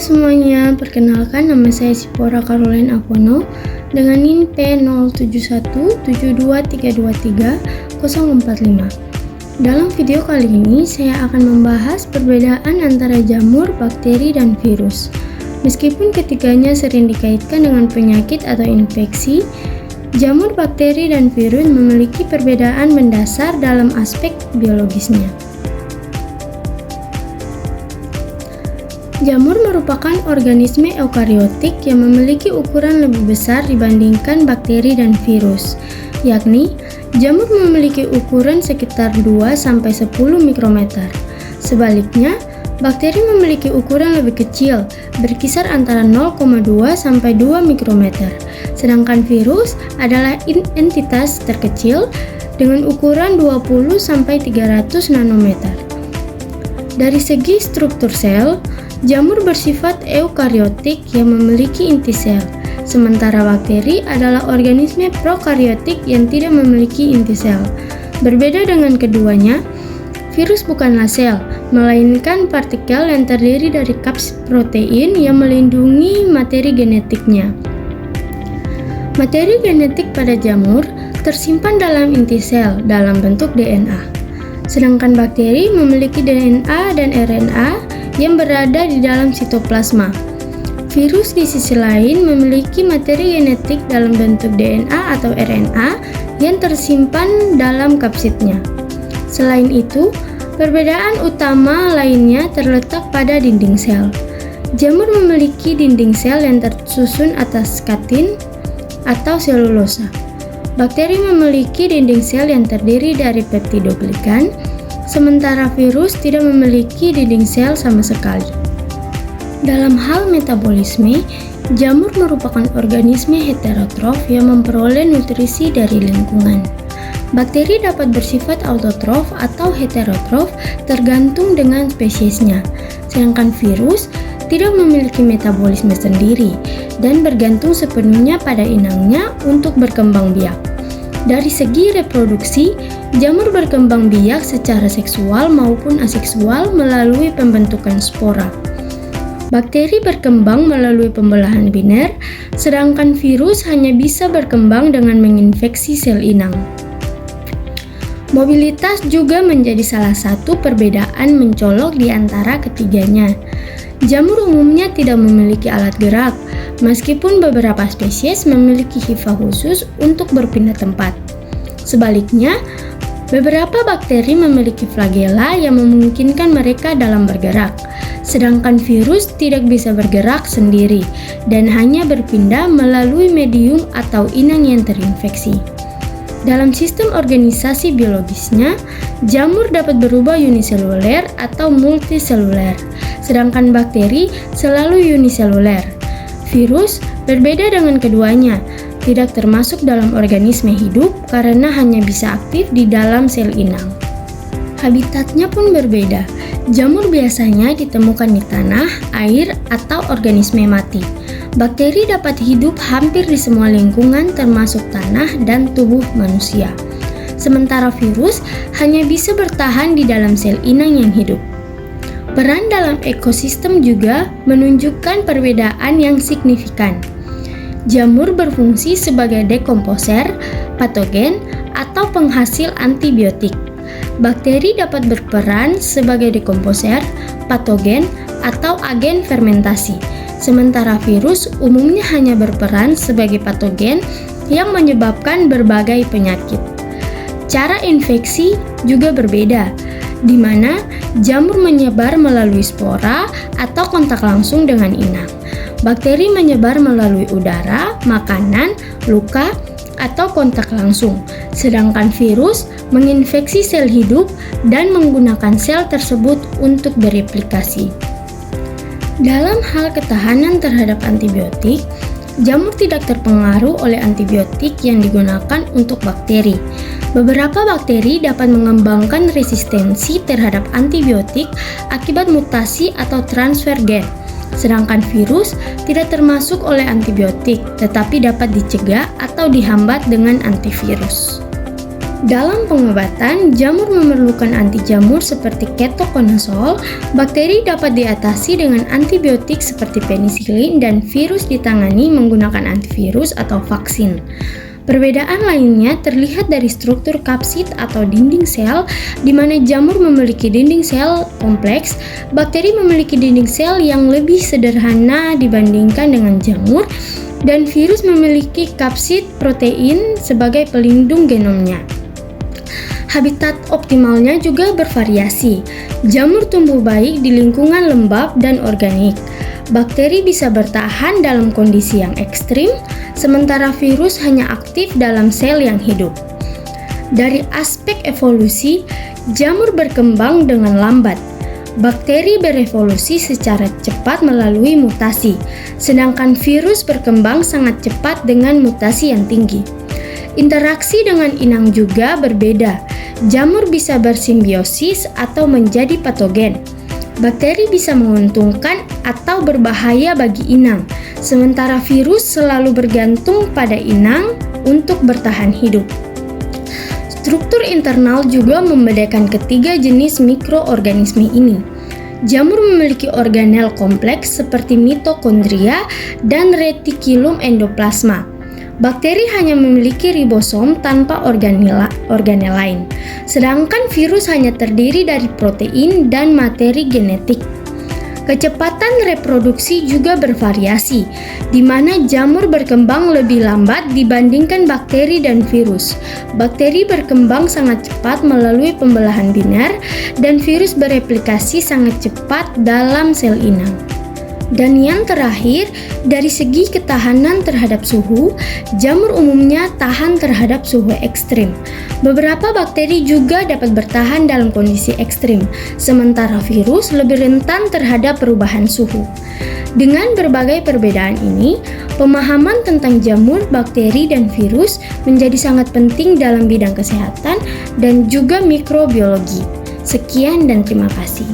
semuanya, perkenalkan nama saya Sipora Caroline Apono dengan NIM P071723230045. Dalam video kali ini, saya akan membahas perbedaan antara jamur, bakteri, dan virus. Meskipun ketiganya sering dikaitkan dengan penyakit atau infeksi, jamur, bakteri, dan virus memiliki perbedaan mendasar dalam aspek biologisnya. Jamur merupakan organisme eukariotik yang memiliki ukuran lebih besar dibandingkan bakteri dan virus, yakni jamur memiliki ukuran sekitar 2-10 mikrometer. Sebaliknya, bakteri memiliki ukuran lebih kecil, berkisar antara 0,2 sampai 2 mikrometer. Sedangkan virus adalah entitas terkecil dengan ukuran 20 sampai 300 nanometer. Dari segi struktur sel, jamur bersifat eukariotik yang memiliki inti sel, sementara bakteri adalah organisme prokariotik yang tidak memiliki inti sel. Berbeda dengan keduanya, virus bukanlah sel, melainkan partikel yang terdiri dari caps protein yang melindungi materi genetiknya. Materi genetik pada jamur tersimpan dalam inti sel dalam bentuk DNA. Sedangkan bakteri memiliki DNA dan RNA yang berada di dalam sitoplasma. Virus di sisi lain memiliki materi genetik dalam bentuk DNA atau RNA yang tersimpan dalam kapsidnya. Selain itu, perbedaan utama lainnya terletak pada dinding sel. Jamur memiliki dinding sel yang tersusun atas katin atau selulosa. Bakteri memiliki dinding sel yang terdiri dari peptidoglikan, sementara virus tidak memiliki dinding sel sama sekali. Dalam hal metabolisme, jamur merupakan organisme heterotrof yang memperoleh nutrisi dari lingkungan. Bakteri dapat bersifat autotrof atau heterotrof tergantung dengan spesiesnya, sedangkan virus tidak memiliki metabolisme sendiri dan bergantung sepenuhnya pada inangnya untuk berkembang biak. Dari segi reproduksi, jamur berkembang biak secara seksual maupun aseksual melalui pembentukan spora. Bakteri berkembang melalui pembelahan biner, sedangkan virus hanya bisa berkembang dengan menginfeksi sel inang. Mobilitas juga menjadi salah satu perbedaan mencolok di antara ketiganya. Jamur umumnya tidak memiliki alat gerak, meskipun beberapa spesies memiliki hifa khusus untuk berpindah tempat. Sebaliknya, beberapa bakteri memiliki flagela yang memungkinkan mereka dalam bergerak, sedangkan virus tidak bisa bergerak sendiri dan hanya berpindah melalui medium atau inang yang terinfeksi. Dalam sistem organisasi biologisnya, jamur dapat berubah uniseluler atau multiseluler, sedangkan bakteri selalu uniseluler. Virus berbeda dengan keduanya, tidak termasuk dalam organisme hidup karena hanya bisa aktif di dalam sel inang. Habitatnya pun berbeda. Jamur biasanya ditemukan di tanah, air, atau organisme mati. Bakteri dapat hidup hampir di semua lingkungan termasuk tanah dan tubuh manusia. Sementara virus hanya bisa bertahan di dalam sel inang yang hidup. Peran dalam ekosistem juga menunjukkan perbedaan yang signifikan. Jamur berfungsi sebagai dekomposer, patogen, atau penghasil antibiotik. Bakteri dapat berperan sebagai dekomposer, patogen, atau agen fermentasi. Sementara virus umumnya hanya berperan sebagai patogen yang menyebabkan berbagai penyakit. Cara infeksi juga berbeda, di mana jamur menyebar melalui spora atau kontak langsung dengan inang. Bakteri menyebar melalui udara, makanan, luka, atau kontak langsung, sedangkan virus menginfeksi sel hidup dan menggunakan sel tersebut untuk bereplikasi. Dalam hal ketahanan terhadap antibiotik, jamur tidak terpengaruh oleh antibiotik yang digunakan untuk bakteri. Beberapa bakteri dapat mengembangkan resistensi terhadap antibiotik akibat mutasi atau transfer gen. Sedangkan virus tidak termasuk oleh antibiotik, tetapi dapat dicegah atau dihambat dengan antivirus. Dalam pengobatan, jamur memerlukan anti jamur seperti ketokonazol. Bakteri dapat diatasi dengan antibiotik seperti penisilin, dan virus ditangani menggunakan antivirus atau vaksin. Perbedaan lainnya terlihat dari struktur kapsid atau dinding sel, di mana jamur memiliki dinding sel kompleks, bakteri memiliki dinding sel yang lebih sederhana dibandingkan dengan jamur, dan virus memiliki kapsid protein sebagai pelindung genomnya. Habitat optimalnya juga bervariasi. Jamur tumbuh baik di lingkungan lembab dan organik. Bakteri bisa bertahan dalam kondisi yang ekstrim, sementara virus hanya aktif dalam sel yang hidup. Dari aspek evolusi, jamur berkembang dengan lambat. Bakteri berevolusi secara cepat melalui mutasi, sedangkan virus berkembang sangat cepat dengan mutasi yang tinggi. Interaksi dengan inang juga berbeda. Jamur bisa bersimbiosis atau menjadi patogen. Bakteri bisa menguntungkan atau berbahaya bagi inang, sementara virus selalu bergantung pada inang untuk bertahan hidup. Struktur internal juga membedakan ketiga jenis mikroorganisme ini. Jamur memiliki organel kompleks seperti mitokondria dan retikulum endoplasma. Bakteri hanya memiliki ribosom tanpa organel lain, sedangkan virus hanya terdiri dari protein dan materi genetik. Kecepatan reproduksi juga bervariasi, di mana jamur berkembang lebih lambat dibandingkan bakteri dan virus. Bakteri berkembang sangat cepat melalui pembelahan biner, dan virus bereplikasi sangat cepat dalam sel inang. Dan yang terakhir, dari segi ketahanan terhadap suhu, jamur umumnya tahan terhadap suhu ekstrim. Beberapa bakteri juga dapat bertahan dalam kondisi ekstrim, sementara virus lebih rentan terhadap perubahan suhu. Dengan berbagai perbedaan ini, pemahaman tentang jamur, bakteri, dan virus menjadi sangat penting dalam bidang kesehatan dan juga mikrobiologi. Sekian dan terima kasih.